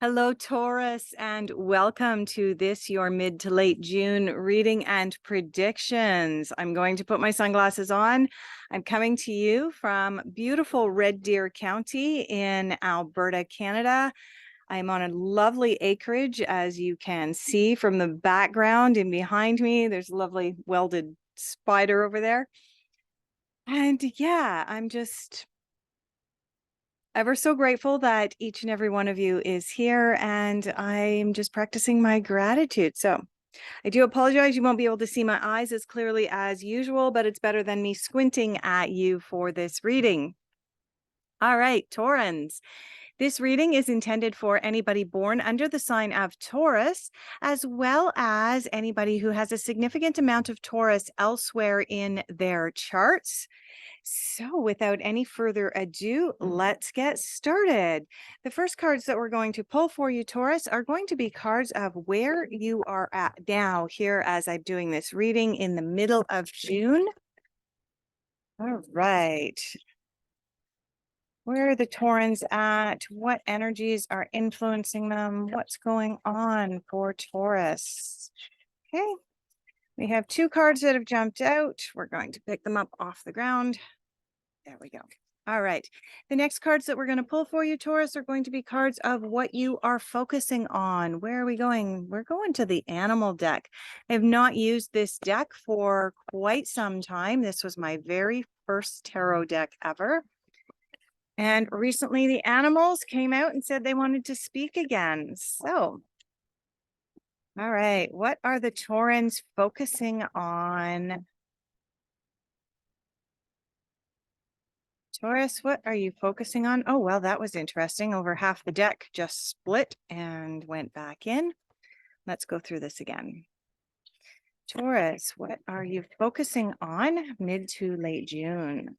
Hello, Taurus, and welcome to this, your mid to late June reading and predictions. I'm going to put my sunglasses on. I'm coming to you from beautiful Red Deer County in Alberta, Canada. I'm on a lovely acreage, as you can see from the background and behind me. There's a lovely welded spider over there. And yeah, I'm just ever so grateful that each and every one of you is here, and I'm just practicing my gratitude. So I do apologize. You won't be able to see my eyes as clearly as usual, but it's better than me squinting at you for this reading. All right, Taurans. This reading is intended for anybody born under the sign of Taurus, as well as anybody who has a significant amount of Taurus elsewhere in their charts. So without any further ado, let's get started. The first cards that we're going to pull for you, Taurus, are going to be cards of where you are at now here as I'm doing this reading in the middle of June. All right. Where are the Taurans at? What energies are influencing them? What's going on for Taurus? Okay. We have two cards that have jumped out. We're going to pick them up off the ground. There we go. All right. The next cards that we're going to pull for you, Taurus, are going to be cards of what you are focusing on. Where are we going? We're going to the animal deck. I have not used this deck for quite some time. This was my very first tarot deck ever. And recently the animals came out and said they wanted to speak again. So, all right. What are the Taurans focusing on? Taurus, what are you focusing on? Oh, well, that was interesting. Over half the deck just split and went back in. Let's go through this again. Taurus, what are you focusing on mid to late June?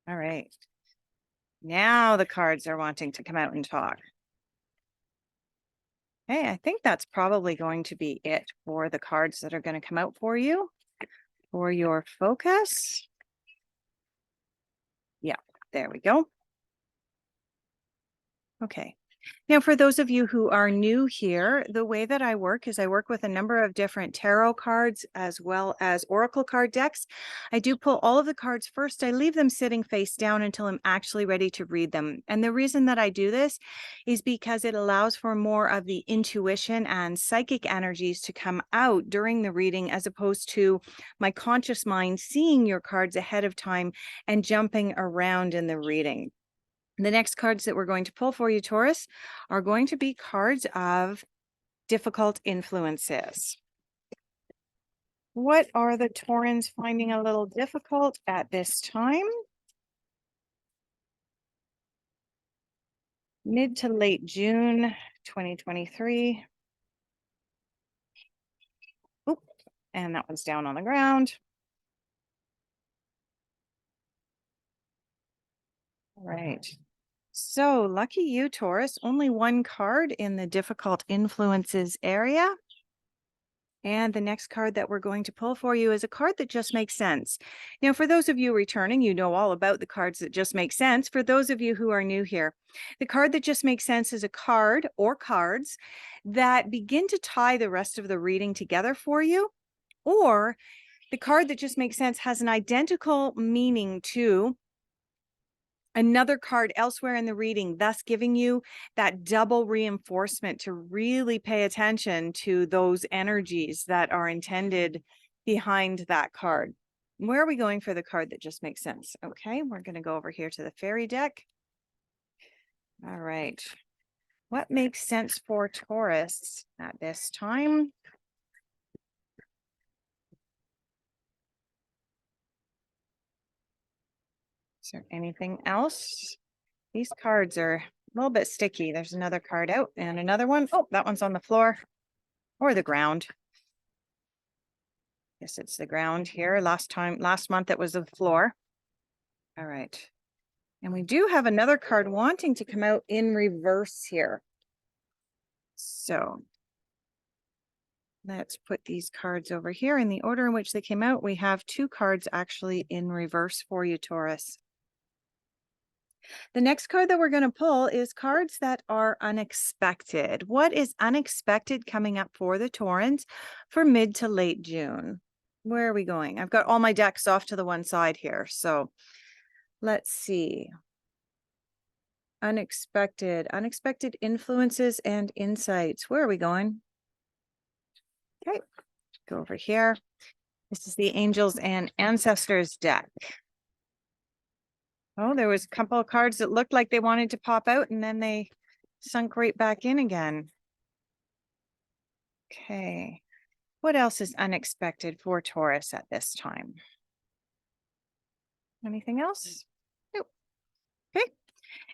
All right. Now the cards are wanting to come out and talk. Hey, I think that's probably going to be it for the cards that are going to come out for you for your focus. Yeah, there we go. Okay. Now, for those of you who are new here, the way that I work is I work with a number of different tarot cards as well as oracle card decks. I do pull all of the cards first. I leave them sitting face down until I'm actually ready to read them. And the reason that I do this is because it allows for more of the intuition and psychic energies to come out during the reading, as opposed to my conscious mind seeing your cards ahead of time and jumping around in the reading. The next cards that we're going to pull for you, Taurus, are going to be cards of difficult influences. What are the Taurans finding a little difficult at this time? Mid to late June 2023. Oop, and that one's down on the ground. All right. So lucky you, Taurus, only one card in the difficult influences area. And the next card that we're going to pull for you is a card that just makes sense. Now, for those of you returning, you know all about the cards that just make sense. For those of you who are new here, the card that just makes sense is a card or cards that begin to tie the rest of the reading together for you, or the card that just makes sense has an identical meaning to another card elsewhere in the reading, thus giving you that double reinforcement to really pay attention to those energies that are intended behind that card. Where are we going for the card that just makes sense? Okay, we're going to go over here to the fairy deck. All right. What makes sense for Taurus at this time? Is there anything else? These cards are a little bit sticky. There's another card out and another one. Oh, that one's on the floor or the ground. Yes, it's the ground here. Last month it was the floor. All right. And we do have another card wanting to come out in reverse here. So let's put these cards over here in the order in which they came out. We have two cards actually in reverse for you, Taurus. The next card that we're going to pull is cards that are unexpected. What is unexpected coming up for the Taurans for mid to late June? Where are we going? I've got all my decks off to the one side here. So let's see. Unexpected influences and insights. Where are we going? Okay, go over here. This is the Angels and Ancestors deck. Oh, there was a couple of cards that looked like they wanted to pop out and then they sunk right back in again. Okay. What else is unexpected for Taurus at this time? Anything else? Nope. Okay.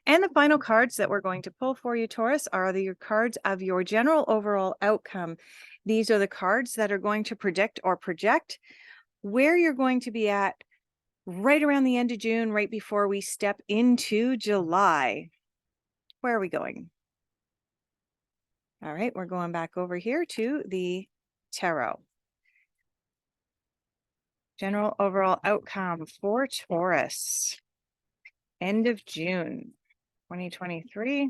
And the final cards that we're going to pull for you, Taurus, are your cards of your general overall outcome. These are the cards that are going to predict or project where you're going to be at right around the end of June, right before we step into July. Where are we going? All right, we're going back over here to the tarot. General overall outcome for Taurus. End of June 2023.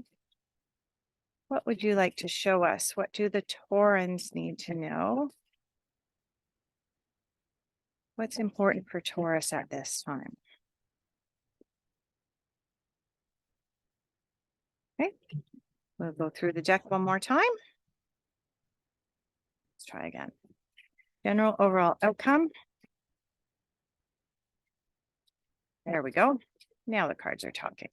What would you like to show us? What do the Taurans need to know? What's important for Taurus at this time? Okay, we'll go through the deck one more time. Let's try again. General overall outcome. There we go. Now the cards are talking.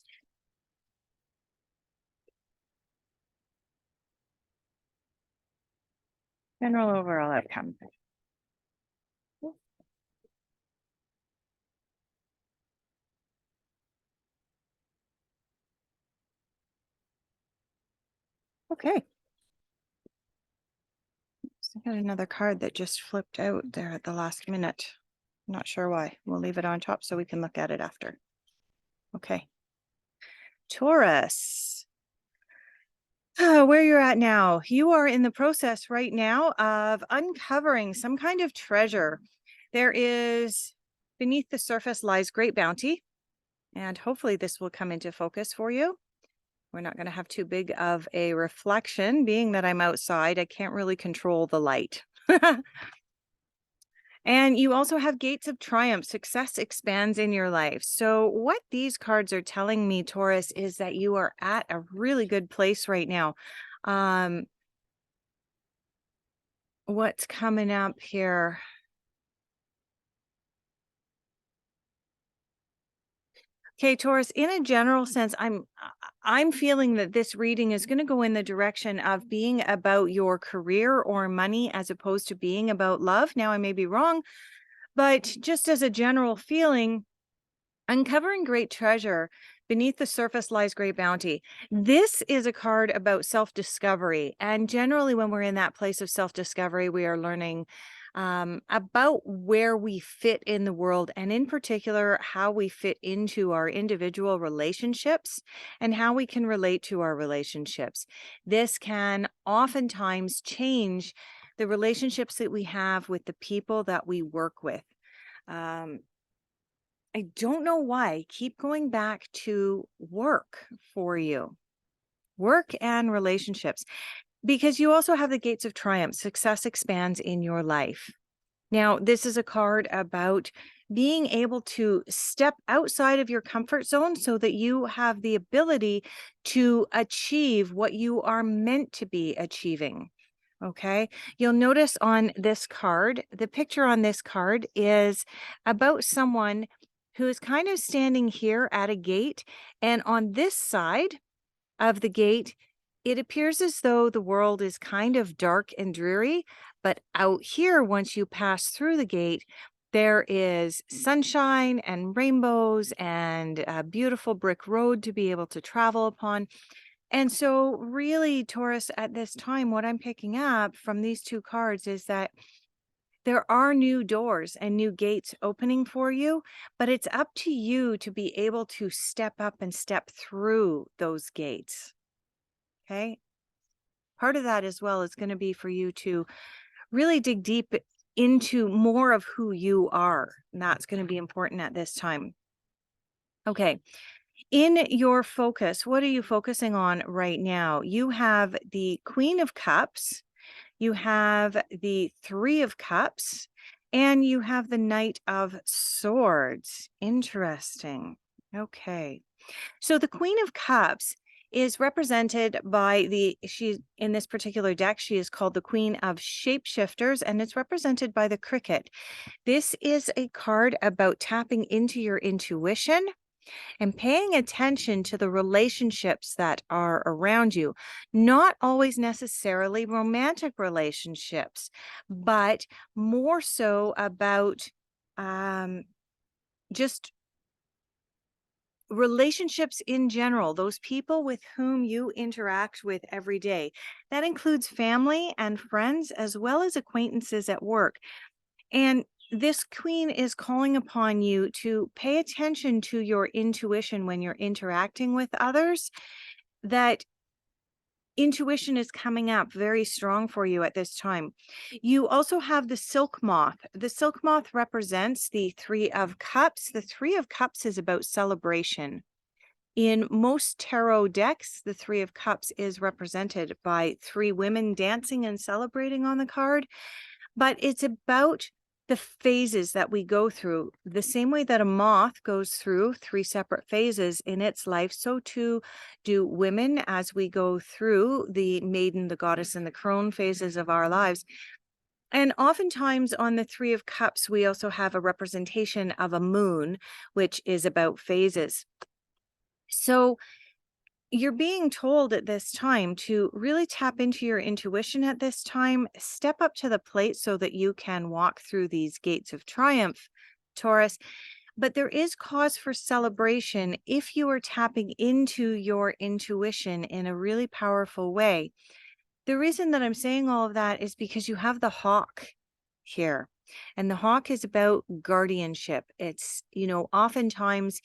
General overall outcome. Okay. So I got another card that just flipped out there at the last minute. Not sure why. We'll leave it on top so we can look at it after. Okay. Taurus. Where you're at now, you are in the process right now of uncovering some kind of treasure. There is, beneath the surface lies great bounty, and hopefully this will come into focus for you. We're not going to have too big of a reflection, being that I'm outside. I can't really control the light. And you also have gates of triumph. Success expands in your life. So what these cards are telling me, Taurus, is that you are at a really good place right now. What's coming up here? Okay, Taurus, in a general sense, I'm feeling that this reading is going to go in the direction of being about your career or money as opposed to being about love. Now, I may be wrong, but just as a general feeling, uncovering great treasure, beneath the surface lies great bounty. This is a card about self-discovery. And generally, when we're in that place of self-discovery, we are learning about where we fit in the world, and in particular, how we fit into our individual relationships and how we can relate to our relationships. This can oftentimes change the relationships that we have with the people that we work with. I don't know why I keep going back to work for you, work and relationships, because you also have the gates of triumph. Success expands in your life. Now, this is a card about being able to step outside of your comfort zone so that you have the ability to achieve what you are meant to be achieving. Okay, you'll notice on this card, the picture on this card is about someone who is kind of standing here at a gate, and on this side of the gate, it appears as though the world is kind of dark and dreary, but out here, once you pass through the gate, there is sunshine and rainbows and a beautiful brick road to be able to travel upon. And so really, Taurus, at this time, what I'm picking up from these two cards is that there are new doors and new gates opening for you, but it's up to you to be able to step up and step through those gates. Okay. Part of that as well is going to be for you to really dig deep into more of who you are. And that's going to be important at this time. Okay. In your focus, what are you focusing on right now? You have the Queen of Cups, you have the Three of Cups, and you have the Knight of Swords. Interesting. Okay. So the Queen of Cups is represented by she's in this particular deck, she is called the Queen of Shapeshifters, and it's represented by the cricket. This is a card about tapping into your intuition and paying attention to the relationships that are around you, not always necessarily romantic relationships, but more so about just relationships in general, those people with whom you interact with every day. That includes family and friends, as well as acquaintances at work. And this queen is calling upon you to pay attention to your intuition when you're interacting with others. That intuition is coming up very strong for you at this time. You also have the silk moth. The silk moth represents the Three of Cups. The Three of Cups is about celebration. In most tarot decks, the Three of Cups is represented by three women dancing and celebrating on the card, but it's about the phases that we go through. The same way that a moth goes through three separate phases in its life, so too do women as we go through the maiden, the goddess, and the crone phases of our lives. And oftentimes on the Three of Cups, we also have a representation of a moon, which is about phases. So you're being told at this time to really tap into your intuition at this time, step up to the plate so that you can walk through these gates of triumph, Taurus. But there is cause for celebration if you are tapping into your intuition in a really powerful way. The reason that I'm saying all of that is because you have the hawk here. And the hawk is about guardianship. It's, oftentimes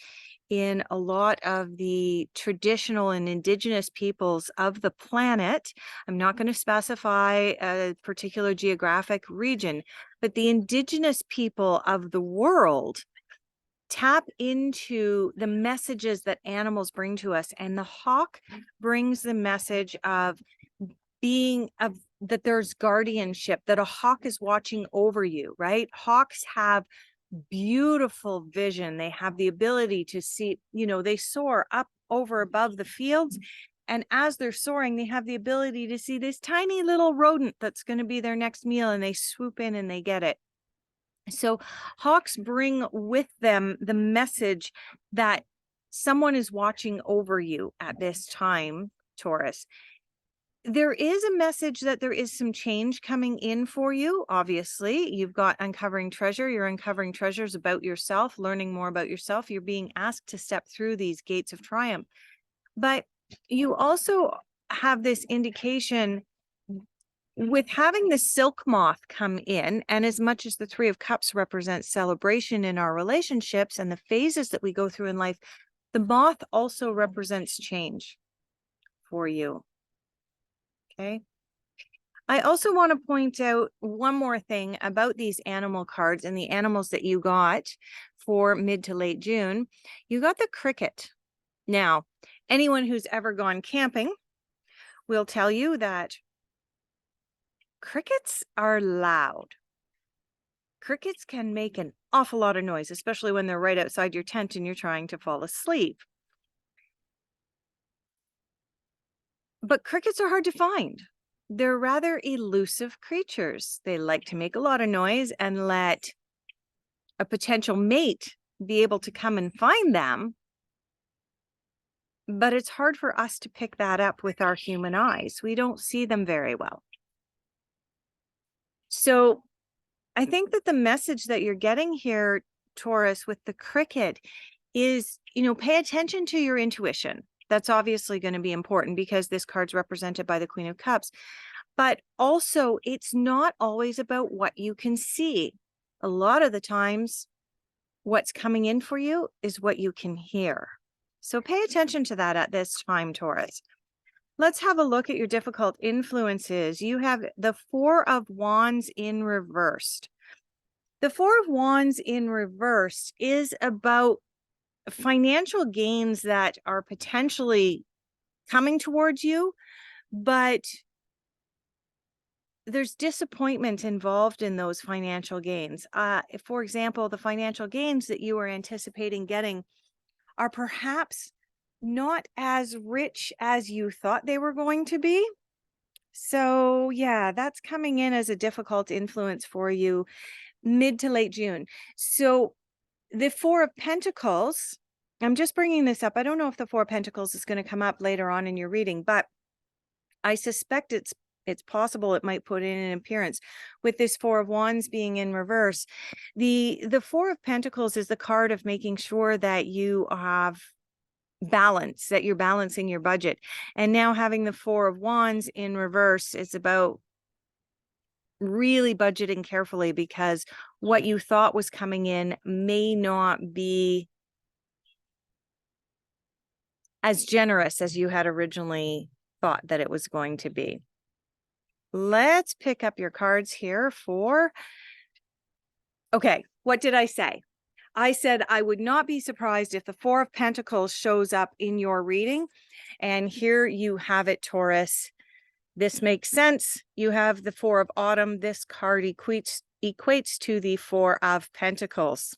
in a lot of the traditional and indigenous peoples of the planet, I'm not going to specify a particular geographic region, but the indigenous people of the world tap into the messages that animals bring to us. And the hawk brings the message of that there's guardianship, that a hawk is watching over you, right? Hawks have beautiful vision. They have the ability to see, they soar up over above the fields. And as they're soaring, they have the ability to see this tiny little rodent that's going to be their next meal, and they swoop in and they get it. So hawks bring with them the message that someone is watching over you at this time, Taurus. There is a message that there is some change coming in for you. Obviously, you've got uncovering treasure. You're uncovering treasures about yourself, learning more about yourself. You're being asked to step through these gates of triumph. But you also have this indication with having the silk moth come in, and as much as the Three of Cups represents celebration in our relationships and the phases that we go through in life, the moth also represents change for you. Okay. I also want to point out one more thing about these animal cards and the animals that you got for mid to late June. You got the cricket. Now, anyone who's ever gone camping will tell you that crickets are loud. Crickets can make an awful lot of noise, especially when they're right outside your tent and you're trying to fall asleep. But crickets are hard to find. They're rather elusive creatures. They like to make a lot of noise and let a potential mate be able to come and find them. But it's hard for us to pick that up with our human eyes. We don't see them very well. So I think that the message that you're getting here, Taurus, with the cricket is, pay attention to your intuition. That's obviously going to be important because this card's represented by the Queen of Cups. But also, it's not always about what you can see. A lot of the times, what's coming in for you is what you can hear. So pay attention to that at this time, Taurus. Let's have a look at your difficult influences. You have the Four of Wands in reversed. The Four of Wands in reversed is about financial gains that are potentially coming towards you, but there's disappointment involved in those financial gains. For example, the financial gains that you were anticipating getting are perhaps not as rich as you thought they were going to be. So, yeah, that's coming in as a difficult influence for you mid to late June. So, the Four of Pentacles, I'm just bringing this up. I don't know if the Four of Pentacles is going to come up later on in your reading, but I suspect it's possible it might put in an appearance with this Four of Wands being in reverse. The Four of Pentacles is the card of making sure that you have balance, that you're balancing your budget. And now having the Four of Wands in reverse is about really budgeting carefully, because what you thought was coming in may not be as generous as you had originally thought that it was going to be. Let's pick up your cards here for, okay, what did I say? I said I would not be surprised if the Four of Pentacles shows up in your reading. And here you have it, Taurus. This makes sense. You have the Four of Autumn. This card equates to the Four of Pentacles.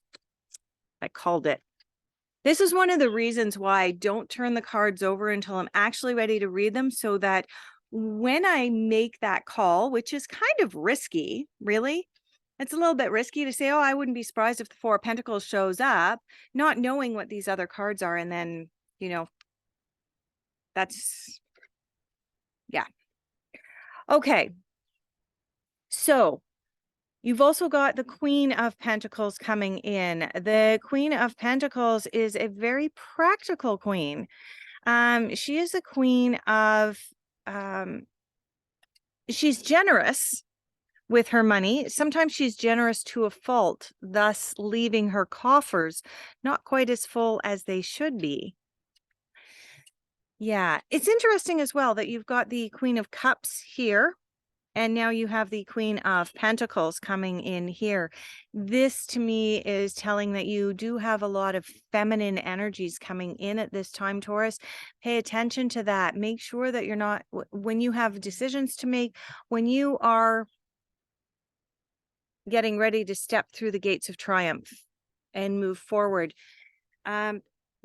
I called it. This is one of the reasons why I don't turn the cards over until I'm actually ready to read them, so that when I make that call, which is kind of risky, really, it's a little bit risky to say, oh, I wouldn't be surprised if the Four of Pentacles shows up, not knowing what these other cards are. And then, that's, yeah. Okay. So you've also got the Queen of Pentacles coming in. The Queen of Pentacles is a very practical queen. She is a queen of, she's generous with her money. Sometimes she's generous to a fault, thus leaving her coffers not quite as full as they should be. Yeah, it's interesting as well that you've got the Queen of Cups here, and now you have the Queen of Pentacles coming in here. This to me is telling that you do have a lot of feminine energies coming in at this time, Taurus. Pay attention to that. Make sure that you're not, when you have decisions to make, when you are getting ready to step through the gates of triumph and move forward,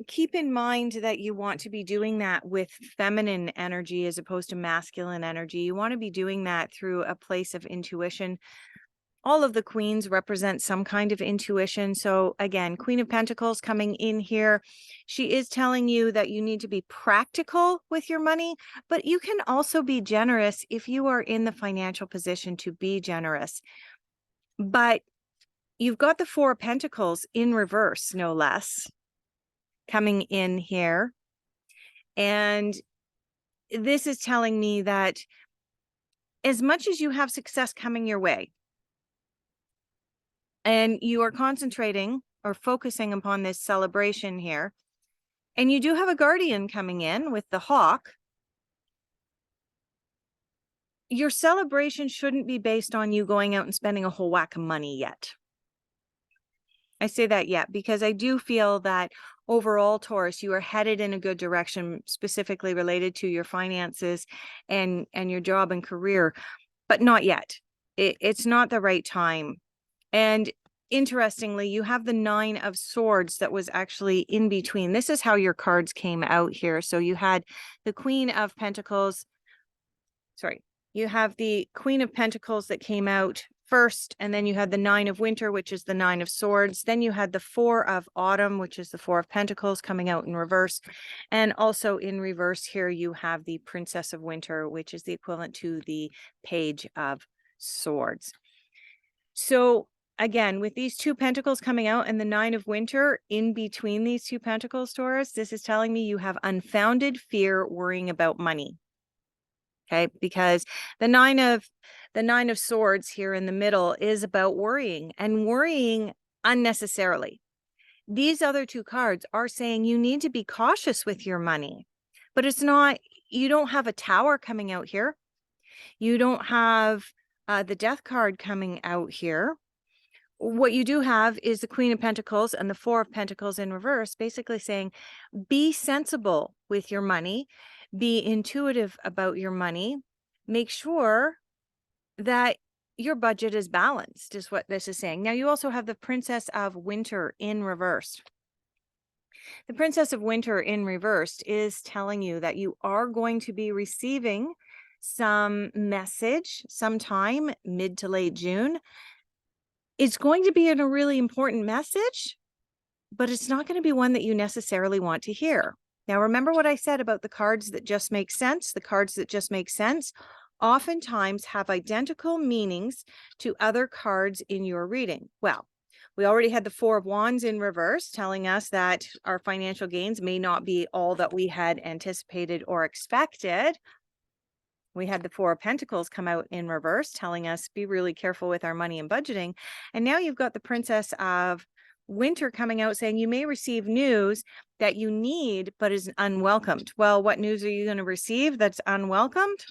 keep in mind that you want to be doing that with feminine energy as opposed to masculine energy. You want to be doing that through a place of intuition. All of the queens represent some kind of intuition. So again, Queen of Pentacles coming in here. She is telling you that you need to be practical with your money, but you can also be generous if you are in the financial position to be generous. But you've got the Four of Pentacles in reverse, no less, coming in here. And this is telling me that as much as you have success coming your way and you are concentrating or focusing upon this celebration here, and you do have a guardian coming in with the hawk, your celebration shouldn't be based on you going out and spending a whole whack of money yet. I say that yet because I do feel that overall, Taurus, you are headed in a good direction, specifically related to your finances and your job and career, but not yet. It's not the right time. And interestingly, you have the Nine of Swords that was actually in between. This is how your cards came out here. So you had the Queen of Pentacles. Sorry, you have the Queen of Pentacles that came out first, and then you had the Nine of Winter, which is the Nine of Swords. Then you had the Four of Autumn, which is the Four of Pentacles, coming out in reverse. And also in reverse here, you have the Princess of Winter, which is the equivalent to the Page of Swords. So again, with these two pentacles coming out and the Nine of Winter in between these two pentacles, Taurus, this is telling me you have unfounded fear worrying about money. Okay, because the nine of swords here in the middle is about worrying and worrying unnecessarily. These other two cards are saying you need to be cautious with your money, but it's not, you don't have a Tower coming out here. You don't have the Death card coming out here, what you do have is the Queen of Pentacles and the Four of Pentacles in reverse, basically saying, be sensible with your money, be intuitive about your money, make sure that your budget is balanced, is what this is saying. Now, you also have the Princess of Winter in reverse. The Princess of Winter in reversed is telling you that you are going to be receiving some message sometime mid to late June. It's going to be a really important message, but it's not going to be one that you necessarily want to hear. Now, remember what I said about the cards that just make sense? The cards that just make sense oftentimes have identical meanings to other cards in your reading. Well, we already had the Four of Wands in reverse telling us that our financial gains may not be all that we had anticipated or expected. We had the Four of Pentacles come out in reverse telling us be really careful with our money and budgeting. And now you've got the Princess of Winter coming out saying you may receive news that you need but is unwelcomed. Well, what news are you going to receive that's unwelcomed?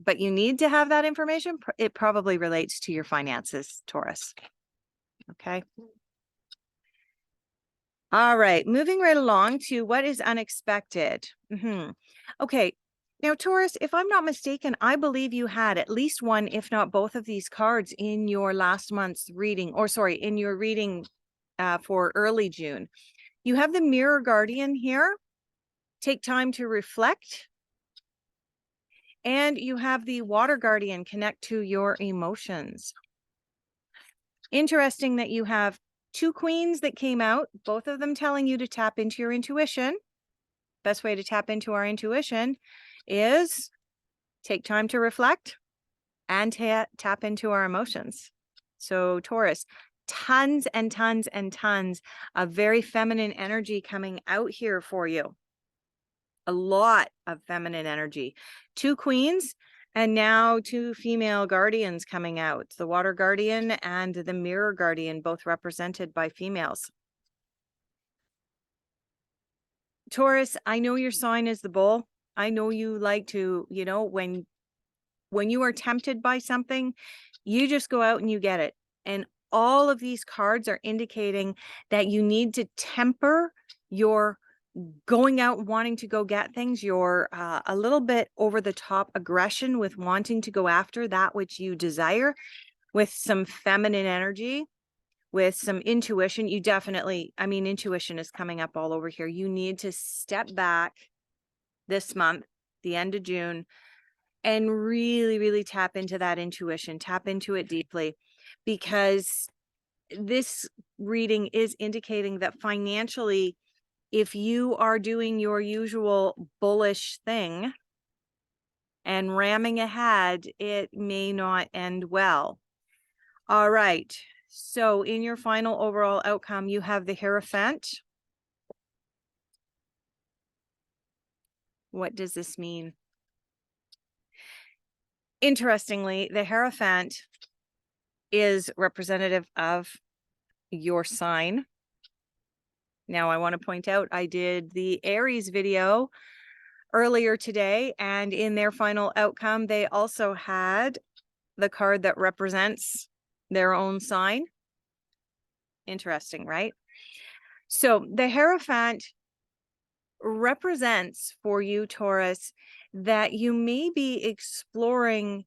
But you need to have that information. It probably relates to your finances, Taurus. Okay. All right. Moving right along to what is unexpected. Okay. Now, Taurus, if I'm not mistaken, I believe you had at least one, if not both of these cards in your last month's reading, or sorry, in your reading for early June. You have the Mirror Guardian here. Take time to reflect. And you have the Water Guardian, connect to your emotions. Interesting that you have two queens that came out, both of them telling you to tap into your intuition. Best way to tap into our intuition is take time to reflect and tap into our emotions. So Taurus, tons and tons and tons of very feminine energy coming out here for you. A lot of feminine energy. Two queens and now two female guardians coming out. The Water Guardian and the Mirror Guardian, both represented by females. Taurus, I know your sign is the Bull. I know you like to, when you are tempted by something, you just go out and you get it. And all of these cards are indicating that you need to temper your going out wanting to go get things, your a little bit over the top aggression with wanting to go after that which you desire, with some feminine energy, with some intuition. You definitely, intuition is coming up all over here. You need to step back this month, the end of June, and really, really tap into that intuition, tap into it deeply, because this reading is indicating that financially, if you are doing your usual bullish thing and ramming ahead, it may not end well. All right. So in your final overall outcome, you have the Hierophant. What does this mean? Interestingly, the Hierophant is representative of your sign. Now, I want to point out, I did the Aries video earlier today, and in their final outcome, they also had the card that represents their own sign. Interesting, right? So the Hierophant represents for you, Taurus, that you may be exploring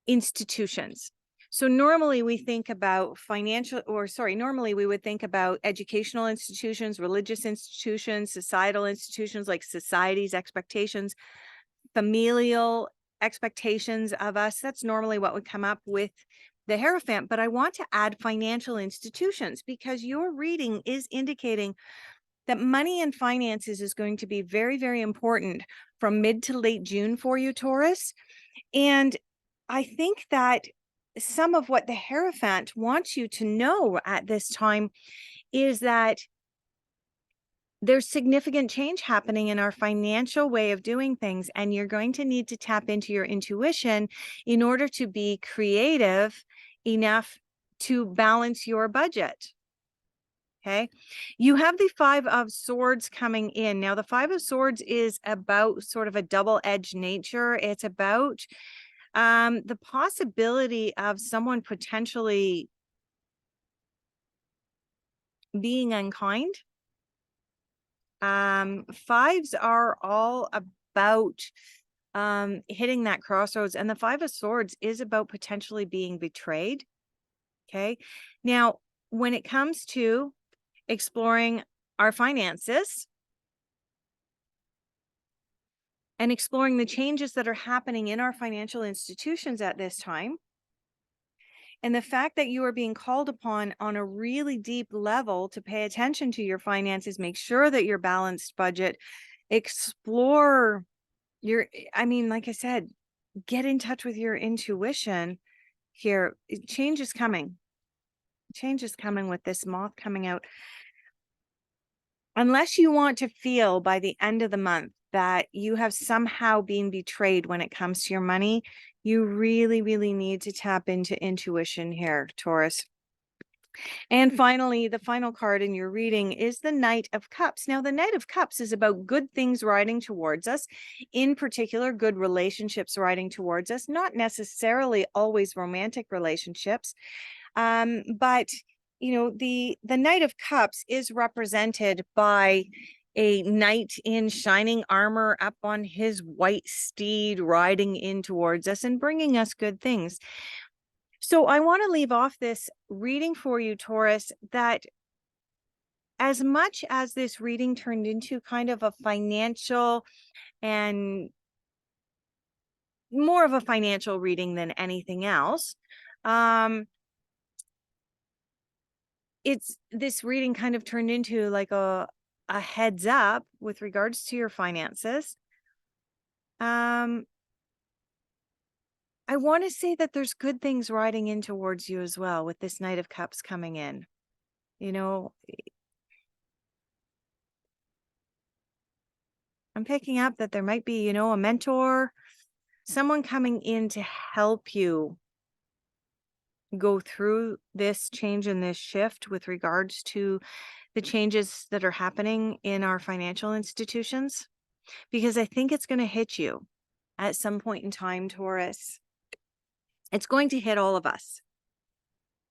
institutions. So normally we think about normally we would think about educational institutions, religious institutions, societal institutions, like society's expectations, familial expectations of us. That's normally what would come up with the Hierophant. But I want to add financial institutions, because your reading is indicating that money and finances is going to be very, very important from mid to late June for you, Taurus. And I think that some of what the Hierophant wants you to know at this time is that there's significant change happening in our financial way of doing things, and you're going to need to tap into your intuition in order to be creative enough to balance your budget. Okay. You have the Five of Swords coming in. Now, the Five of Swords is about sort of a double-edged nature. It's about the possibility of someone potentially being unkind. Fives are all about hitting that crossroads, and the Five of Swords is about potentially being betrayed. Okay. Now, when it comes to exploring our finances and exploring the changes that are happening in our financial institutions at this time, and the fact that you are being called upon on a really deep level to pay attention to your finances, make sure that you're balanced budget, explore your, I mean, like I said, get in touch with your intuition here. Change is coming. Change is coming with this moth coming out. Unless you want to feel by the end of the month that you have somehow been betrayed when it comes to your money, you really, really need to tap into intuition here, Taurus. And finally, the final card in your reading is the Knight of Cups. Now, the Knight of Cups is about good things riding towards us, in particular, good relationships riding towards us, not necessarily always romantic relationships. But you know, the Knight of Cups is represented by a knight in shining armor up on his white steed riding in towards us and bringing us good things. So I want to leave off this reading for you, Taurus, that as much as this reading turned into kind of a financial and more of a financial reading than anything else, it's this reading kind of turned into like a heads up with regards to your finances. I want to say that there's good things riding in towards you as well with this Knight of Cups coming in. You know, I'm picking up that there might be, you know, a mentor, someone coming in to help you go through this change and this shift with regards to the changes that are happening in our financial institutions, because I think it's going to hit you at some point in time, Taurus. It's going to hit all of us.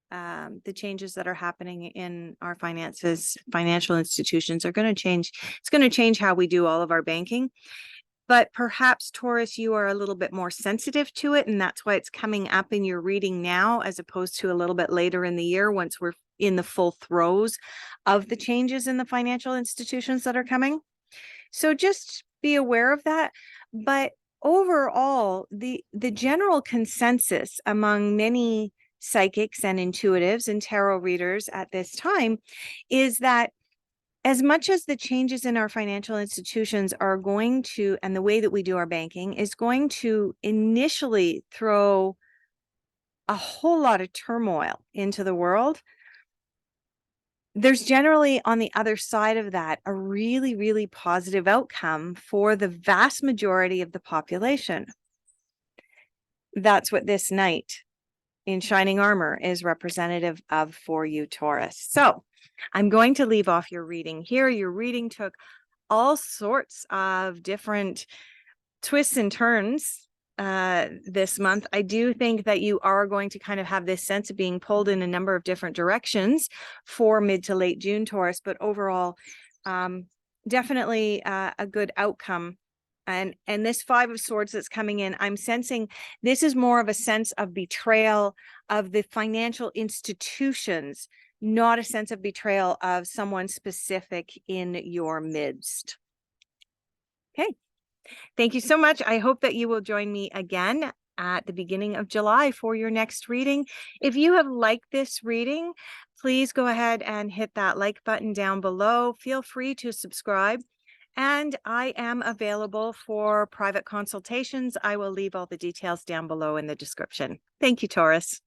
The changes that are happening in our finances, financial institutions are going to change. It's going to change how we do all of our banking. But perhaps, Taurus, you are a little bit more sensitive to it, and that's why it's coming up in your reading now, as opposed to a little bit later in the year once we're in the full throes of the changes in the financial institutions that are coming. So just be aware of that. But overall, the general consensus among many psychics and intuitives and tarot readers at this time is that as much as the changes in our financial institutions are going to, and the way that we do our banking is going to initially throw a whole lot of turmoil into the world, there's generally on the other side of that a really, really positive outcome for the vast majority of the population. That's what this knight in shining armor is representative of for you, Taurus. So I'm going to leave off your reading here. Your reading took all sorts of different twists and turns this month. I do think that you are going to kind of have this sense of being pulled in a number of different directions for mid to late June, Taurus, but overall, definitely a good outcome. And this Five of Swords that's coming in, I'm sensing this is more of a sense of betrayal of the financial institutions, not a sense of betrayal of someone specific in your midst. Okay. Thank you so much. I hope that you will join me again at the beginning of July for your next reading. If you have liked this reading, please go ahead and hit that like button down below. Feel free to subscribe. And I am available for private consultations. I will leave all the details down below in the description. Thank you, Taurus.